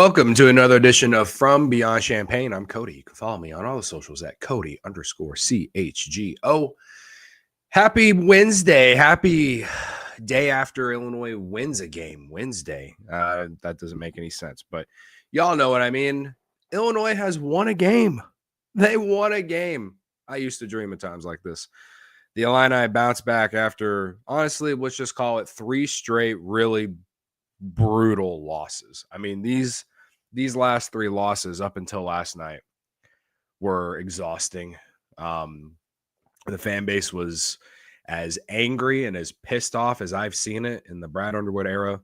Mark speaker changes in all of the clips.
Speaker 1: Welcome to another edition of From Beyond Champaign. I'm Cody. You can follow me on all the socials at Cody_CHGO. Happy Wednesday. Happy day after Illinois wins a game. Wednesday. That doesn't make any sense, but y'all know what I mean. Illinois has won a game. They won a game. I used to dream of times like this. The Illini bounced back after, honestly, let's just call it 3 straight really brutal losses. I mean, these last 3 losses up until last night were exhausting. The fan base was as angry and as pissed off as I've seen it in the Brad Underwood era.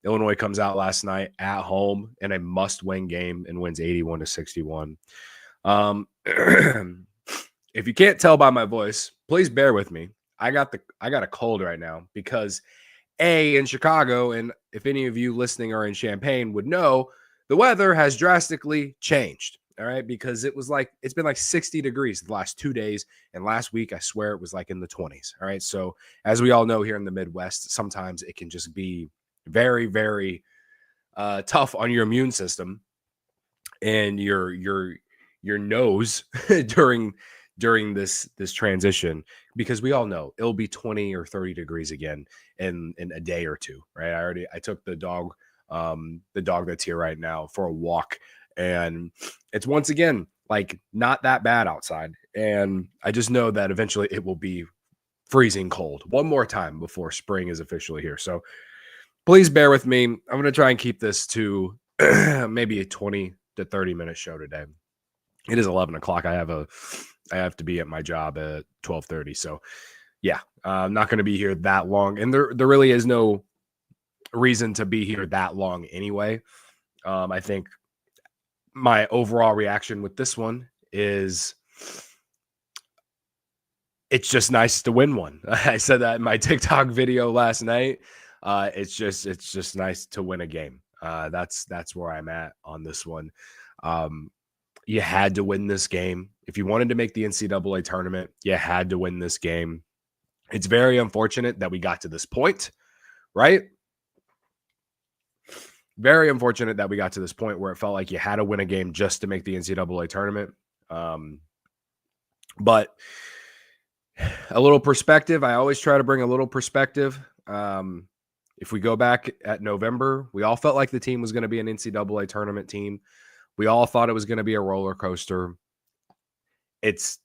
Speaker 1: Illinois comes out last night at home in a must-win game and wins 81-61. If you can't tell by my voice, please bear with me. I got a cold right now because in Chicago, and if any of you listening are in Champaign would know, the weather has drastically changed. All right, because it's been like 60 degrees the last 2 days, and last week I swear it was like in the 20s. All right, so as we all know here in the Midwest, sometimes it can just be very, very tough on your immune system and your nose during this transition, because we all know it'll be 20 or 30 degrees again in a day or two, right? I took the dog that's here right now for a walk, and it's once again like not that bad outside, and I just know that eventually it will be freezing cold one more time before spring is officially here. So please bear with me. I'm going to try and keep this to maybe a 20 to 30 minute show today. It is 11 o'clock. I have to be at my job at 12:30. So yeah, I'm not going to be here that long. And there really is no reason to be here that long anyway. I think my overall reaction with this one is it's just nice to win one. I said that in my TikTok video last night. It's just nice to win a game. That's where I'm at on this one. You had to win this game. If you wanted to make the NCAA tournament, you had to win this game. It's very unfortunate that we got to this point, right? Very unfortunate that we got to this point where it felt like you had to win a game just to make the NCAA tournament. But a little perspective, I always try to bring a little perspective. If we go back at November, we all felt like the team was going to be an NCAA tournament team. We all thought it was going to be a roller coaster. It's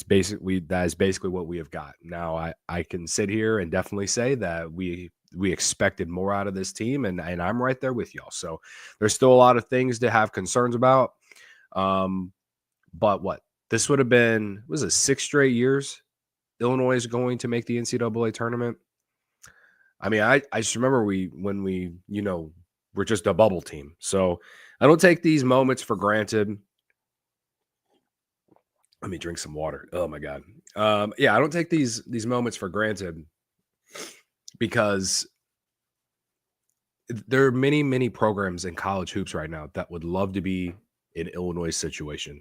Speaker 1: basically, that is basically what we have got. Now I can sit here and definitely say that we expected more out of this team, and I'm right there with y'all. So there's still a lot of things to have concerns about. But this would have been, was it 6 straight years Illinois is going to make the NCAA tournament? I mean, I just remember when we we're just a bubble team. So I don't take these moments for granted. Let me drink some water. Oh my God. Yeah, I don't take these moments for granted, because there are many, many programs in college hoops right now that would love to be in Illinois' situation,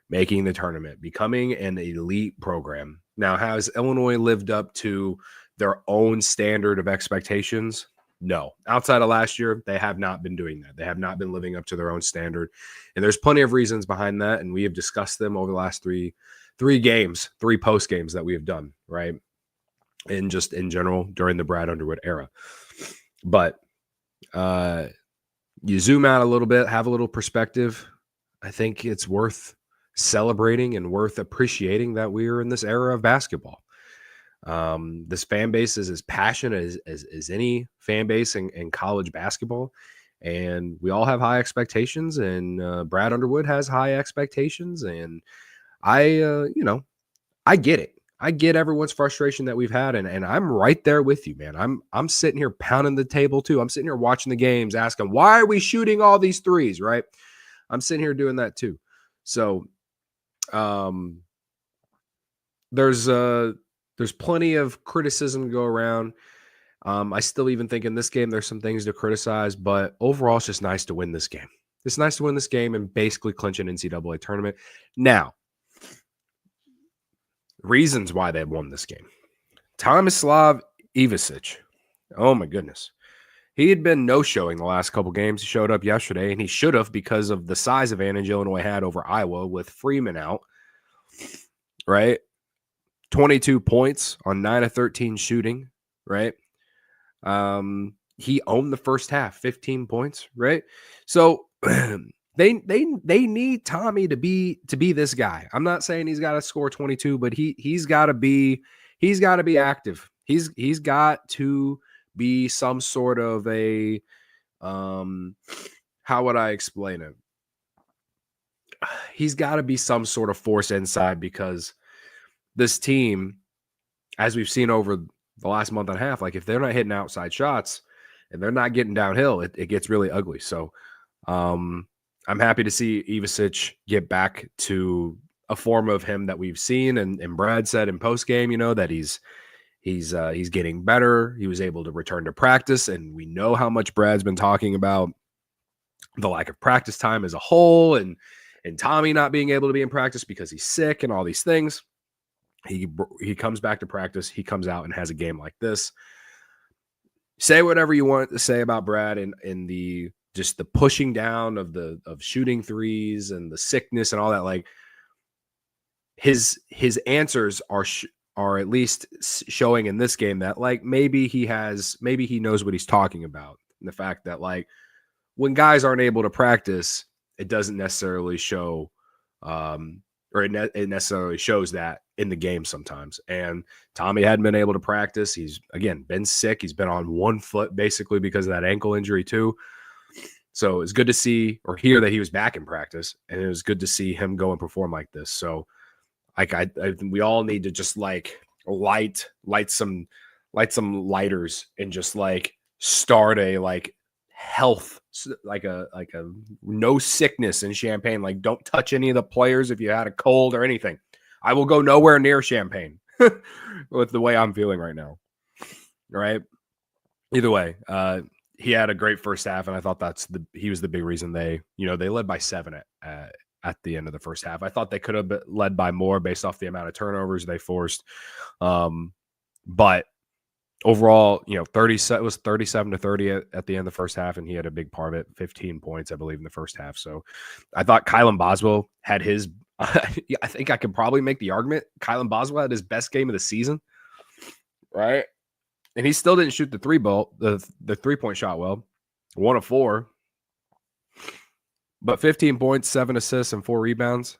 Speaker 1: making the tournament, becoming an elite program. Now, has Illinois lived up to their own standard of expectations? No. Outside of last year, they have not been doing that. They have not been living up to their own standard. And there's plenty of reasons behind that, and we have discussed them over the last three games, 3 post games that we have done, right? And just in general during the Brad Underwood era. But you zoom out a little bit, have a little perspective. I think it's worth celebrating and worth appreciating that we are in this era of basketball. This fan base is as passionate as any fan base in college basketball, and we all have high expectations, and Brad Underwood has high expectations, and I get it. I get everyone's frustration that we've had, and I'm right there with you, man. I'm sitting here pounding the table too. I'm sitting here watching the games, asking, why are we shooting all these threes, right? I'm sitting here doing that too. So there's plenty of criticism to go around. I still even think in this game there's some things to criticize, but overall it's just nice to win this game. It's nice to win this game and basically clinch an NCAA tournament. Now, reasons why they won this game. Tomislav Ivisic. Oh my goodness. He had been no-showing the last couple games. He showed up yesterday, and he should have because of the size advantage Illinois had over Iowa with Freeman out, right? 22 points on 9 of 13 shooting, right? He owned the first half, 15 points, right? So they need Tommy to be this guy. I'm not saying he's got to score 22, but he's got to be active. He's got to be some sort of a how would I explain it? He's got to be some sort of force inside, because this team, as we've seen over the last month and a half, like if they're not hitting outside shots and they're not getting downhill, it gets really ugly. So I'm happy to see Ivisic get back to a form of him that we've seen. And Brad said in post game, that he's getting better. He was able to return to practice, and we know how much Brad's been talking about the lack of practice time as a whole, and Tommy not being able to be in practice because he's sick and all these things. He comes back to practice. He comes out and has a game like this. Say whatever you want to say about Brad and the just the pushing down of shooting threes and the sickness and all that. Like his answers are at least showing in this game that like maybe he knows what he's talking about. And the fact that like when guys aren't able to practice, it doesn't necessarily show, or it necessarily shows that in the game sometimes. And Tommy hadn't been able to practice. He's, again, been sick. He's been on one foot basically because of that ankle injury too. So it's good to see or hear that he was back in practice, and it was good to see him go and perform like this. So like I we all need to just like light some lighters and just like start a like health, like a no sickness in Champaign. Like don't touch any of the players if you had a cold or anything. I will go nowhere near Champaign with the way I'm feeling right now. Right. Either way, he had a great first half, and I thought he was the big reason they led by 7 at the end of the first half. I thought they could have led by more based off the amount of turnovers they forced. But overall, 30 was 37-30 at the end of the first half, and he had a big part of it, 15 points, I believe, in the first half. So I thought Kylan Boswell had his I think I could probably make the argument Kylan Boswell had his best game of the season, right? And he still didn't shoot the the 3-point shot well, 1 of 4. But 15 points, 7 assists, and 4 rebounds.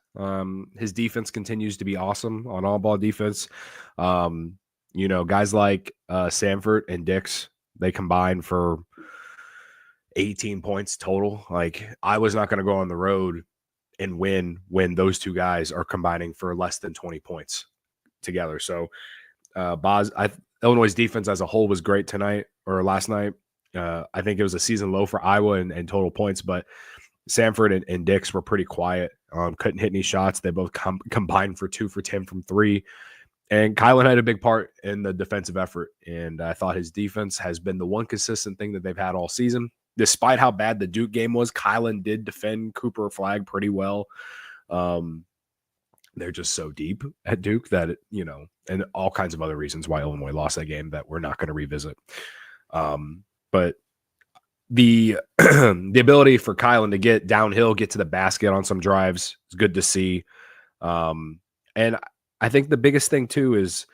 Speaker 1: His defense continues to be awesome on all-ball defense. Guys like Sanford and Dix, they combined for 18 points total. Like, I was not going to go on the road and win when those two guys are combining for less than 20 points together. So, Illinois' defense as a whole was great tonight or last night. I think it was a season low for Iowa in total points, but Sanford and Dix were pretty quiet. Couldn't hit any shots. They both combined for 2 for 10 from 3. And Kylan had a big part in the defensive effort. And I thought his defense has been the one consistent thing that they've had all season. Despite how bad the Duke game was, Kylan did defend Cooper Flag pretty well. They're just so deep at Duke that, and all kinds of other reasons why Illinois lost that game that we're not going to revisit. But the ability for Kylan to get downhill, get to the basket on some drives is good to see. And I think the biggest thing too is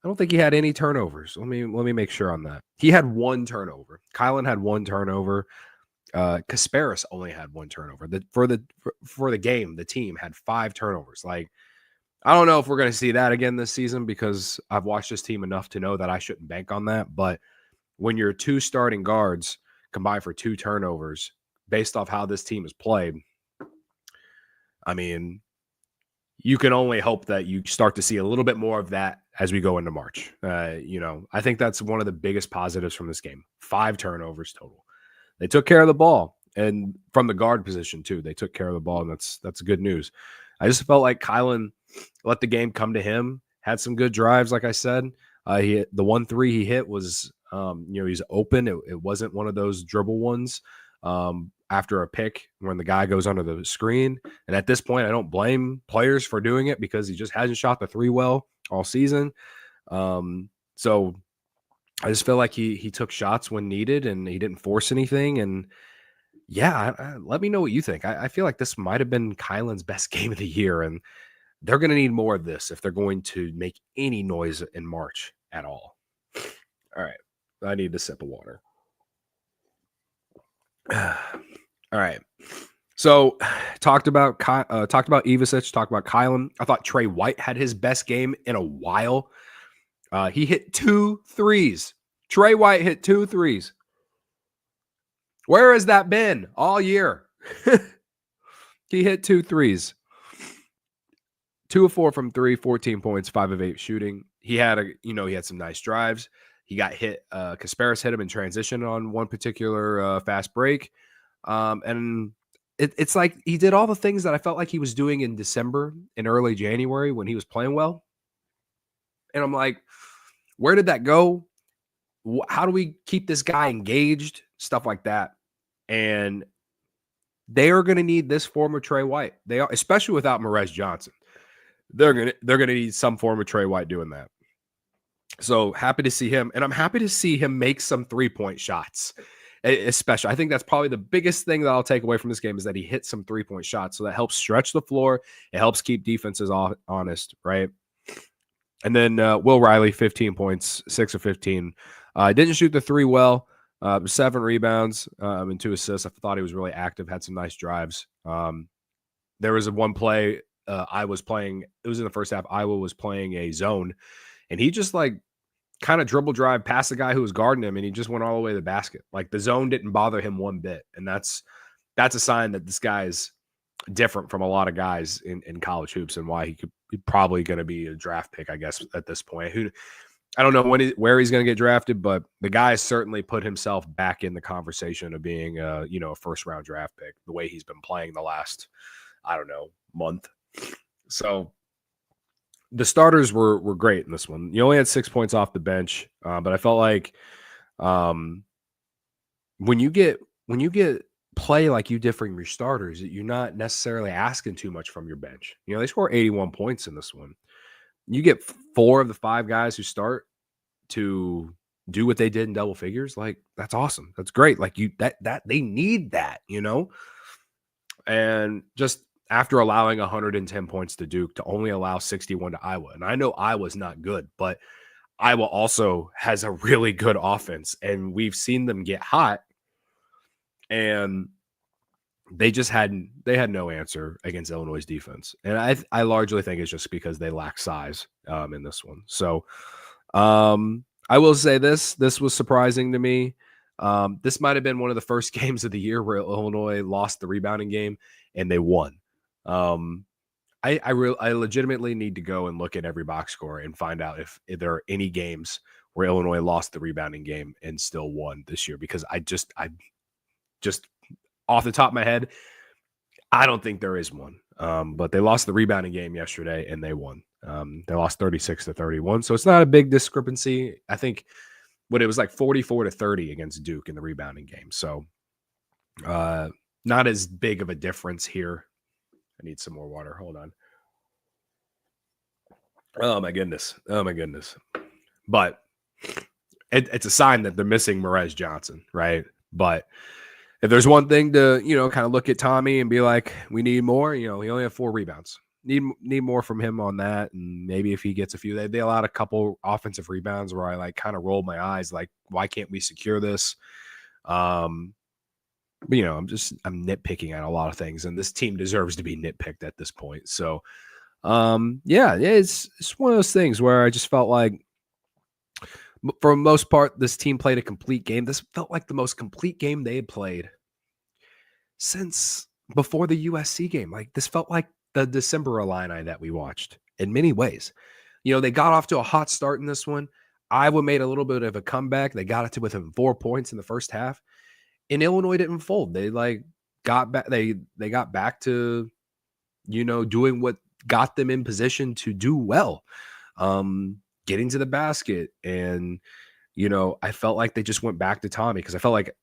Speaker 1: I don't think he had any turnovers. Let me make sure on that. He had 1 turnover. Kylan had 1 turnover. Kasparis only had 1 turnover. For the game, the team had 5 turnovers. Like, I don't know if we're going to see that again this season, because I've watched this team enough to know that I shouldn't bank on that. But when your 2 starting guards combined for 2 turnovers, based off how this team has played, I mean, you can only hope that you start to see a little bit more of that as we go into March. I think that's one of the biggest positives from this game. 5 turnovers total. They took care of the ball, and from the guard position too, they took care of the ball, and that's good news. I just felt like Kylan let the game come to him, had some good drives, like I said. The 1-3 he hit was, he's open. It wasn't one of those dribble ones after a pick when the guy goes under the screen. And at this point, I don't blame players for doing it because he just hasn't shot the 3 well all season. So I just feel like he took shots when needed and he didn't force anything. And yeah, let me know what you think. I feel like this might have been Kylan's best game of the year, and they're going to need more of this if they're going to make any noise in March at all. All right, I need a sip of water. All right. So talked about Ivisic, talked about Kylan. I thought Trey White had his best game in a while. He hit 2 threes. Trey White hit 2 threes. Where has that been all year? He hit 2 threes. 2 of 4 from 3, 14 points, 5 of 8 shooting. He had he had some nice drives. He got hit. Kasparis hit him in transition on one particular fast break. And it's like he did all the things that I felt like he was doing in December and early January when he was playing well. And I'm like, where did that go? How do we keep this guy engaged? Stuff like that. And they are going to need this form of Trey White. They are, especially without Merez Johnson. They're gonna need some form of Trey White doing that. So happy to see him, and I'm happy to see him make some 3-point shots. Especially, I think that's probably the biggest thing that I'll take away from this game is that he hit some 3-point shots. So that helps stretch the floor. It helps keep defenses honest, right? And then Will Riley, 15 points, 6 of 15. Didn't shoot the 3 well. 7 rebounds and 2 assists. I thought he was really active. Had some nice drives. There was one play I was playing. It was in the first half. Iowa was playing a zone, and he just kind of dribble drive past the guy who was guarding him, and he just went all the way to the basket. Like the zone didn't bother him one bit, and that's a sign that this guy's different from a lot of guys in college hoops, and why he's probably going to be a draft pick, I guess, at this point. I don't know where he's going to get drafted, but the guy has certainly put himself back in the conversation of being a first-round draft pick, the way he's been playing the last, I don't know, month. So the starters were great in this one. You only had 6 points off the bench, but I felt like when you get play like you did from your starters, you're not necessarily asking too much from your bench. They scored 81 points in this one. You get 4 of the 5 guys who start to do what they did in double figures. Like, that's awesome. That's great. Like that they need that, and just after allowing 110 points to Duke to only allow 61 to Iowa. And I know Iowa's not good, but Iowa also has a really good offense, and we've seen them get hot, and they had no answer against Illinois' defense. And I largely think it's just because they lack size in this one. So I will say this was surprising to me. This might have been one of the first games of the year where Illinois lost the rebounding game and they won. I legitimately need to go and look at every box score and find out if there are any games where Illinois lost the rebounding game and still won this year, because I just off the top of my head, I don't think there is one. But they lost the rebounding game yesterday and they won. They lost 36-31. So it's not a big discrepancy. I think it was like 44-30 against Duke in the rebounding game. So not as big of a difference here. I need some more water. Hold on. Oh my goodness. But it's a sign that they're missing Merez Johnson, right? But if there's one thing to, kind of look at Tommy and be like, we need more, he only had 4 rebounds. Need more from him on that. And maybe if he gets a few, they allowed a couple offensive rebounds where I kind of rolled my eyes, like, why can't we secure this? But, I'm nitpicking at a lot of things, and this team deserves to be nitpicked at this point. So, it's one of those things where I just felt like, for the most part, this team played a complete game. This felt like the most complete game they had played since before the USC game. Like, this felt like the December Illini that we watched in many ways. They got off to a hot start in this one. Iowa made a little bit of a comeback. They got it to within 4 points in the first half. And Illinois didn't fold. They got back. They got back to, doing what got them in position to do well, getting to the basket. And, I felt like they just went back to Tommy, because I felt like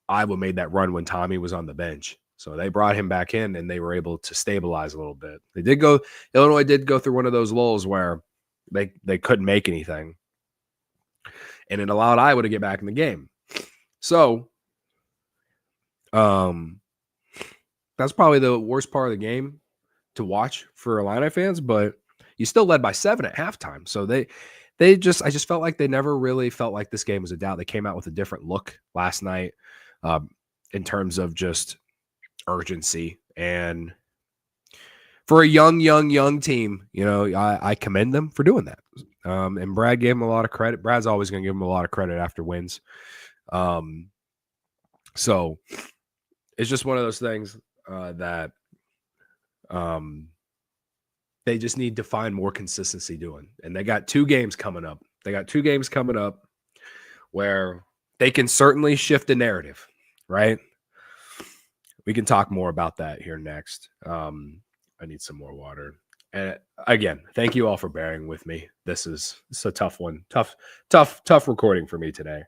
Speaker 1: Iowa made that run when Tommy was on the bench. So they brought him back in and they were able to stabilize a little bit. Illinois did go through one of those lulls where they couldn't make anything. and it allowed Iowa to get back in the game. So, that's probably the worst part of the game to watch for Illini fans, but you still led by 7 at halftime. So I just felt like they never really felt like this game was a doubt. They came out with a different look last night in terms of just urgency. And for a young team, I commend them for doing that. And Brad gave him a lot of credit. Brad's always going to give him a lot of credit after wins. So it's just one of those things that they just need to find more consistency doing. And they got 2 games coming up. Where they can certainly shift the narrative, right? We can talk more about that here next. I need some more water. And again, thank you all for bearing with me. It's a tough one. Tough recording for me today.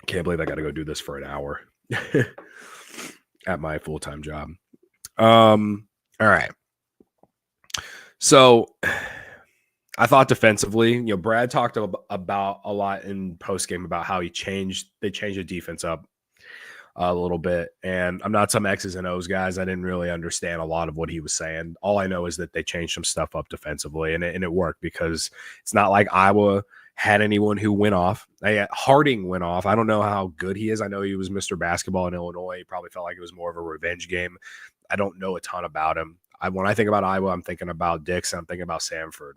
Speaker 1: Can't believe I got to go do this for an hour at my full-time job. All right. So I thought defensively, Brad talked about a lot in postgame about how they changed the defense up a little bit. And I'm not some X's and O's guys. I didn't really understand a lot of what he was saying. All I know is that they changed some stuff up defensively, and it worked because it's not like Iowa had anyone who went off. Harding went off. I don't know how good he is. I know he was Mr. Basketball in Illinois. He probably felt like it was more of a revenge game. I don't know a ton about him. When I think about Iowa, I'm thinking about Dix. I'm thinking about Samford,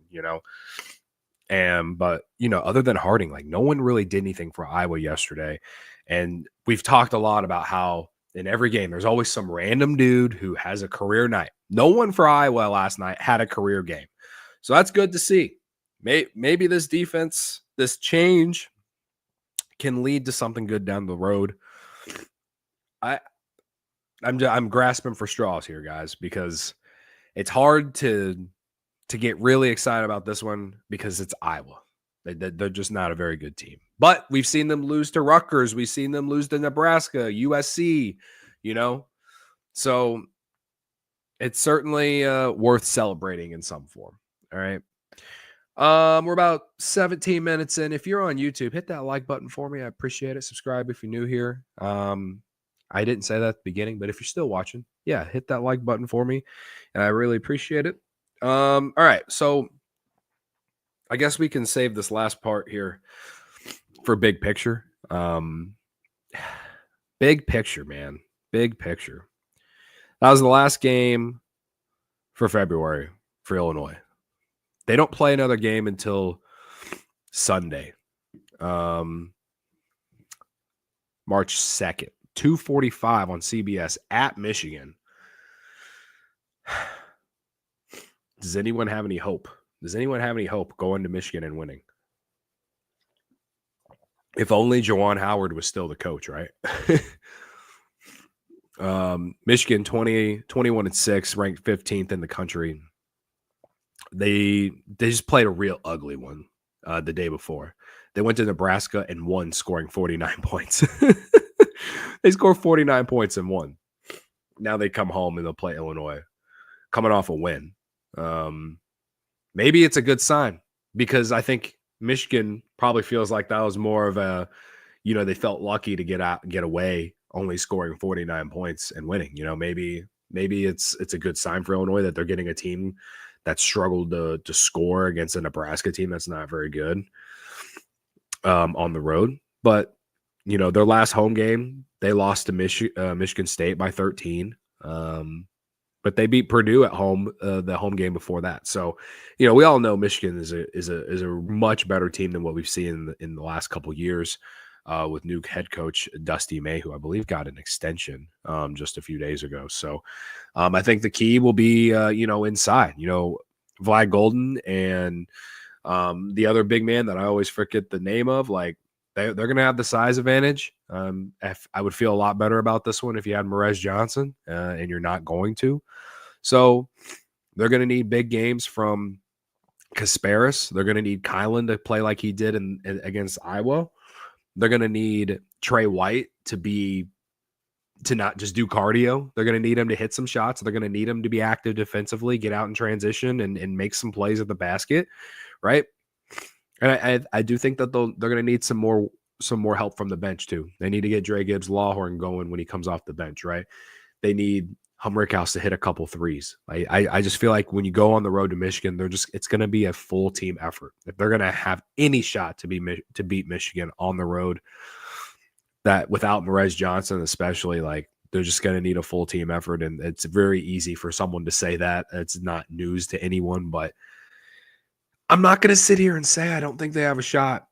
Speaker 1: but other than Harding, like no one really did anything for Iowa yesterday. And we've talked a lot about how in every game, there's always some random dude who has a career night. No one for Iowa last night had a career game. So that's good to see. Maybe this defense, this change can lead to something good down the road. I'm grasping for straws here, guys, because it's hard to get really excited about this one because it's Iowa. They're just not a very good team. But we've seen them lose to Rutgers. We've seen them lose to Nebraska, USC, So it's certainly worth celebrating in some form. All right. We're about 17 minutes in. If you're on YouTube, hit that like button for me. I appreciate it. Subscribe if you're new here. I didn't say that at the beginning, but if you're still watching, yeah, hit that like button for me, and I really appreciate it. All right, so I guess we can save this last part here for big picture. Big picture, man. Big picture. That was the last game for February for Illinois. They don't play another game until Sunday, March 2nd. 2:45 on CBS at Michigan. Does anyone have any hope? Does anyone have any hope going to Michigan and winning? If only Juwan Howard was still the coach, right? Michigan 21-6, ranked 15th in the country. They just played a real ugly one the day before. They went to Nebraska and won, scoring 49 points. They scored 49 points and won. Now they come home and they'll play Illinois, coming off a win. Maybe it's a good sign because I think Michigan probably feels like that was more of a, they felt lucky to get away, only scoring 49 points and winning. Maybe it's a good sign for Illinois that they're getting a team that struggled to score against a Nebraska team that's not very good on the road. But their last home game, they lost to Michigan State by 13. But they beat Purdue at home the home game before that. So, we all know Michigan is a much better team than what we've seen in the last couple of years with new head coach Dusty May, who I believe got an extension just a few days ago. So, I think the key will be inside. Vlad Golden and the other big man that I always forget the name of, like. They're going to have the size advantage. I would feel a lot better about this one if you had Merez Johnson, and you're not going to. So they're going to need big games from Kasparis. They're going to need Kylan to play like he did against Iowa. They're going to need Trey White to not just do cardio. They're going to need him to hit some shots. They're going to need him to be active defensively, get out in transition, and make some plays at the basket, right? And I do think that they're going to need some more help from the bench too. They need to get Dre Gibbs Lawhorn going when he comes off the bench, right? They need Humrickhouse to hit a couple threes. I just feel like when you go on the road to Michigan, it's going to be a full team effort. If they're going to have any shot to beat Michigan on the road, that without Merez Johnson, especially, like, they're just going to need a full team effort. And it's very easy for someone to say that. It's not news to anyone, but I'm not going to sit here and say I don't think they have a shot.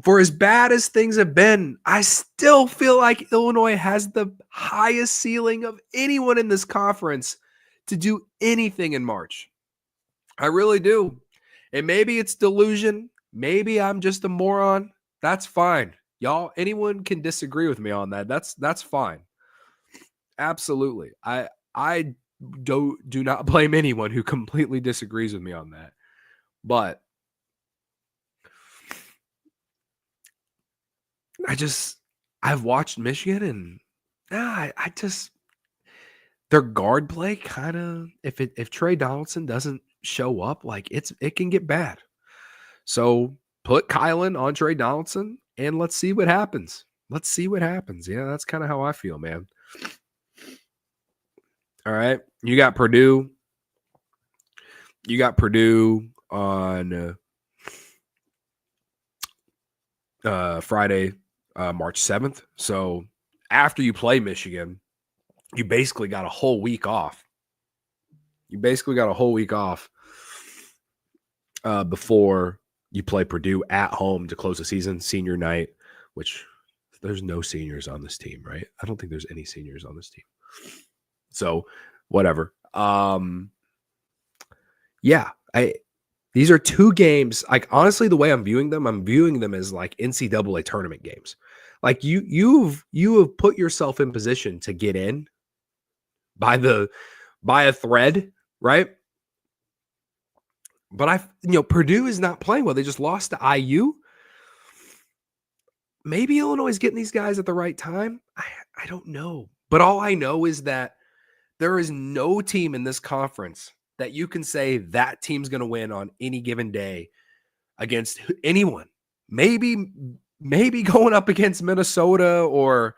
Speaker 1: For as bad as things have been, I still feel like Illinois has the highest ceiling of anyone in this conference to do anything in March. I really do. And maybe it's delusion. Maybe I'm just a moron. That's fine. Y'all, anyone can disagree with me on that. That's fine. Absolutely. I do not blame anyone who completely disagrees with me on that. But I've watched Michigan and I just their guard play kind of if Trey Donaldson doesn't show up, like it can get bad. So put Kylan on Trey Donaldson and let's see what happens. Let's see what happens. Yeah, that's kind of how I feel, man. All right. You got Purdue. You got Purdue on Friday, March 7th. So after you play Michigan, you basically got a whole week off. Before you play Purdue at home to close the season, senior night, which there's no seniors on this team, right? I don't think there's any seniors on this team. So whatever. Yeah, these are two games. Like, honestly, the way I'm viewing them as like NCAA tournament games. Like you have put yourself in position to get in by a thread, right? But Purdue is not playing well. They just lost to IU. Maybe Illinois is getting these guys at the right time. I don't know. But all I know is that there is no team in this conference that you can say that team's going to win on any given day against anyone. Maybe going up against Minnesota or,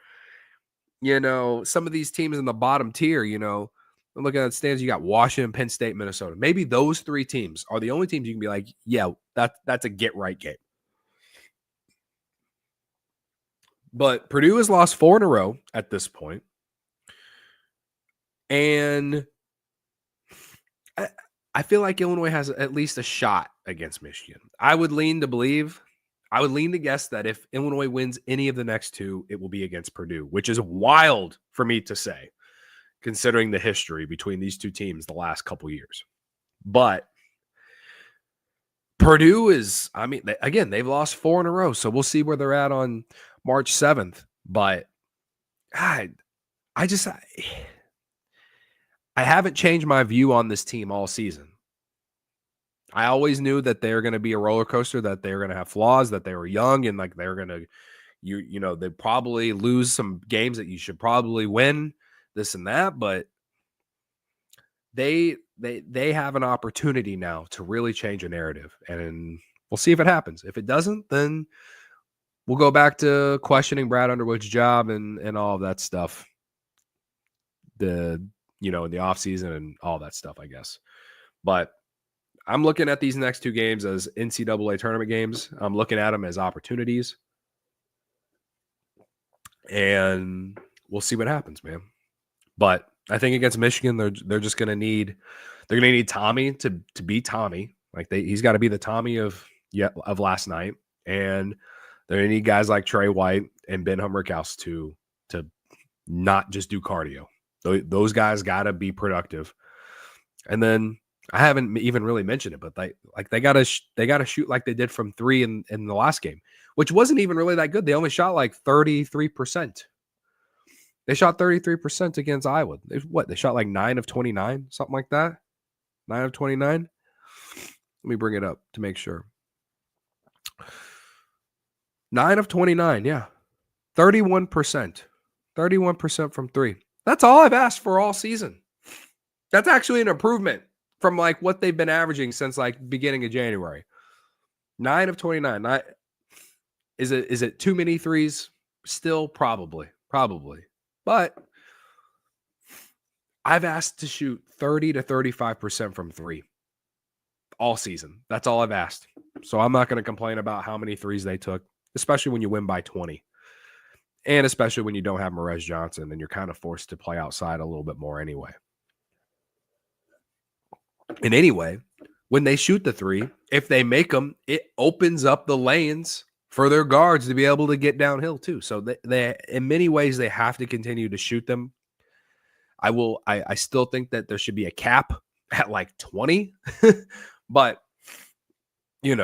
Speaker 1: some of these teams in the bottom tier, I'm looking at the stands. You got Washington, Penn State, Minnesota. Maybe those three teams are the only teams you can be like, yeah, that's a get right game. But Purdue has lost 4 in a row at this point. And I feel like Illinois has at least a shot against Michigan. I would lean to guess that if Illinois wins any of the next 2, it will be against Purdue, which is wild for me to say, considering the history between these two teams the last couple years. But Purdue is, they've lost 4 in a row, so we'll see where they're at on March 7th. But I haven't changed my view on this team all season. I always knew that they're going to be a roller coaster, that they're going to have flaws, that they were young, and like they're going to, they probably lose some games that you should probably win, this and that. But they have an opportunity now to really change a narrative, and we'll see if it happens. If it doesn't, then we'll go back to questioning Brad Underwood's job and all of that stuff. In the offseason and all that stuff, I guess. But I'm looking at these next 2 games as NCAA tournament games. I'm looking at them as opportunities. And we'll see what happens, man. But I think against Michigan, they're just going to need Tommy to beat Tommy. Like he's got to be the Tommy of last night. And they're going to need guys like Trey White and Ben Humrickhouse to not just do cardio. Those guys got to be productive. And then I haven't even really mentioned it, but they got to shoot like they did from 3 in the last game, which wasn't even really that good. They only shot like 33%. They shot 33% against Iowa. They shot like 9 of 29, something like that. 9 of 29. Let me bring it up to make sure. 9 of 29, yeah. 31%. 31% from 3. That's all I've asked for all season. That's actually an improvement from like what they've been averaging since like beginning of January. 9 of 29. Is it too many threes? Still probably. But I've asked to shoot 30 to 35% from 3 all season. That's all I've asked. So I'm not going to complain about how many threes they took, especially when you win by 20. And especially when you don't have Morez Johnson, and you're kind of forced to play outside a little bit more anyway. And anyway, when they shoot the 3, if they make them, it opens up the lanes for their guards to be able to get downhill too. So they in many ways, they have to continue to shoot them. I still think that there should be a cap at like 20, but you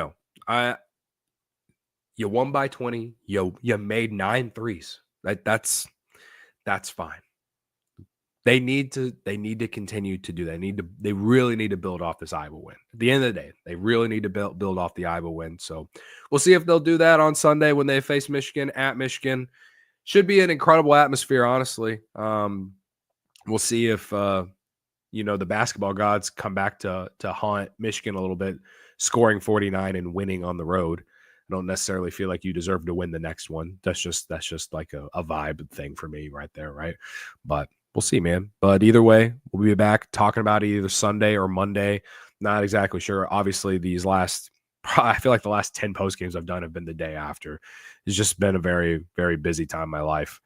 Speaker 1: won by 20. You made 9 threes. That's fine. They need to continue to do that. They really need to build off this Iowa win. At the end of the day, they really need to build off the Iowa win. So we'll see if they'll do that on Sunday when they face Michigan at Michigan. Should be an incredible atmosphere, honestly. We'll see if the basketball gods come back to haunt Michigan a little bit, scoring 49 and winning on the road. I don't necessarily feel like you deserve to win the next one. That's just like a vibe thing for me right there, right? But we'll see, man. But either way, we'll be back talking about it either Sunday or Monday. Not exactly sure. Obviously, I feel like the last 10 post games I've done have been the day after. It's just been a very, very busy time in my life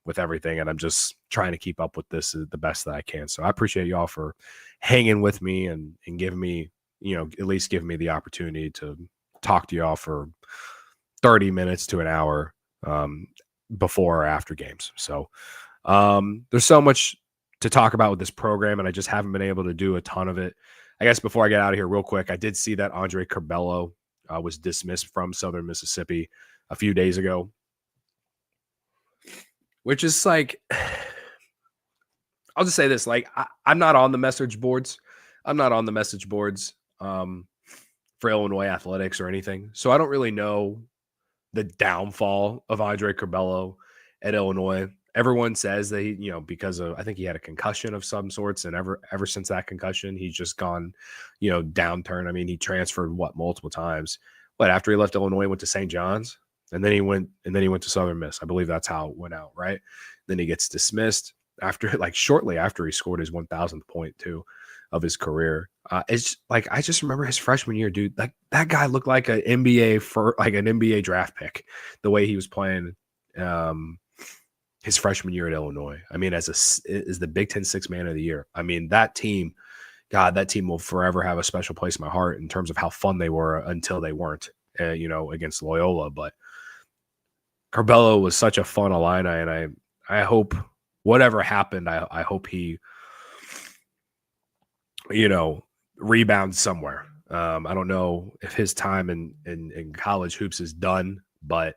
Speaker 1: with everything, and I'm just trying to keep up with this the best that I can. So I appreciate y'all for hanging with me and giving me, at least giving me the opportunity to talk to y'all for 30 minutes to an hour before or after games. So there's so much to talk about with this program, and I just haven't been able to do a ton of it. I guess before I get out of here real quick, I did see that Andre Curbelo was dismissed from Southern Mississippi a few days ago, which is like, I'll just say this, like, I'm not on the message boards. For Illinois athletics or anything. So I don't really know the downfall of Andre Curbelo at Illinois. Everyone says that he, because of, I think he had a concussion of some sorts, and ever since that concussion, he's just gone, downturn. I mean, he transferred multiple times, but after he left Illinois, went to St. John's, and then he went to Southern Miss. I believe that's how it went out, right? Then he gets dismissed shortly after he scored his 1,000th point too of his career. It's like, I just remember his freshman year, dude. Like, that guy looked like an NBA draft pick, the way he was playing his freshman year at Illinois. I mean, as the Big Ten Sixth Man of the Year. I mean, that team will forever have a special place in my heart in terms of how fun they were until they weren't, against Loyola. But Curbelo was such a fun Illini, and I hope whatever happened, I hope he, rebound somewhere. I don't know if his time in college hoops is done, but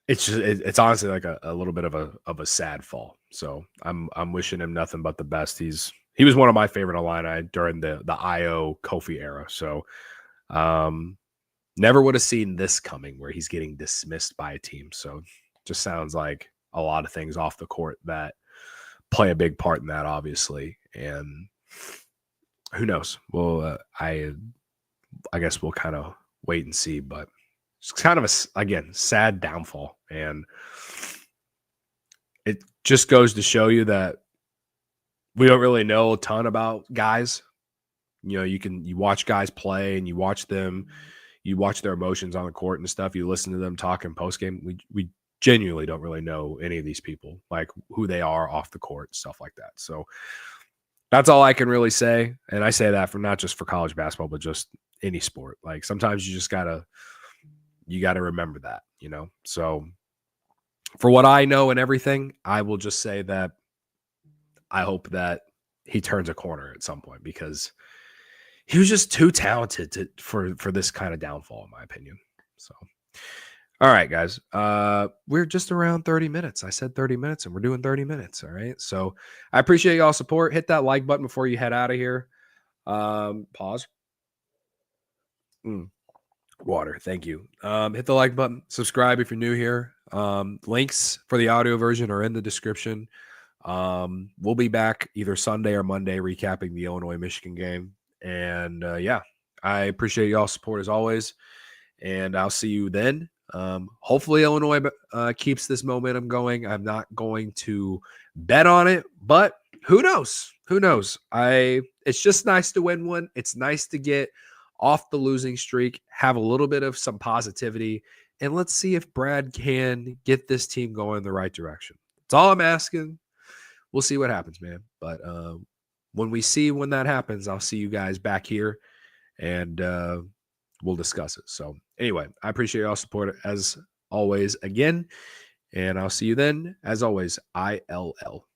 Speaker 1: it's honestly like a little bit of a sad fall. So I'm wishing him nothing but the best. He was one of my favorite Illini during the Io Kofi era. So never would have seen this coming, where he's getting dismissed by a team. So just sounds like a lot of things off the court that play a big part in that, obviously. And who knows? Well, I guess we'll kind of wait and see, but it's kind of sad downfall. And it just goes to show you that we don't really know a ton about guys. You watch guys play, and you watch their emotions on the court and stuff. You listen to them talking post game. We genuinely don't really know any of these people, like who they are off the court, stuff like that. So that's all I can really say. And I say that not just for college basketball, but just any sport. Like, sometimes you just gotta remember that, So for what I know and everything, I will just say that I hope that he turns a corner at some point, because he was just too talented for this kind of downfall, in my opinion. So, all right, guys, we're just around 30 minutes. I said 30 minutes, and we're doing 30 minutes. All right. So I appreciate y'all's support. Hit that like button before you head out of here. Pause. Water. Thank you. Hit the like button. Subscribe if you're new here. Links for the audio version are in the description. We'll be back either Sunday or Monday recapping the Illinois-Michigan game. And yeah, I appreciate y'all's support as always. And I'll see you then. Hopefully Illinois keeps this momentum going. I'm not going to bet on it, but who knows? Who knows? It's just nice to win one. It's nice to get off the losing streak, have a little bit of some positivity, and let's see if Brad can get this team going in the right direction. That's all I'm asking. We'll see what happens, man. But when that happens, I'll see you guys back here, and we'll discuss it. So anyway, I appreciate y'all's support as always again, and I'll see you then. As always, ILL.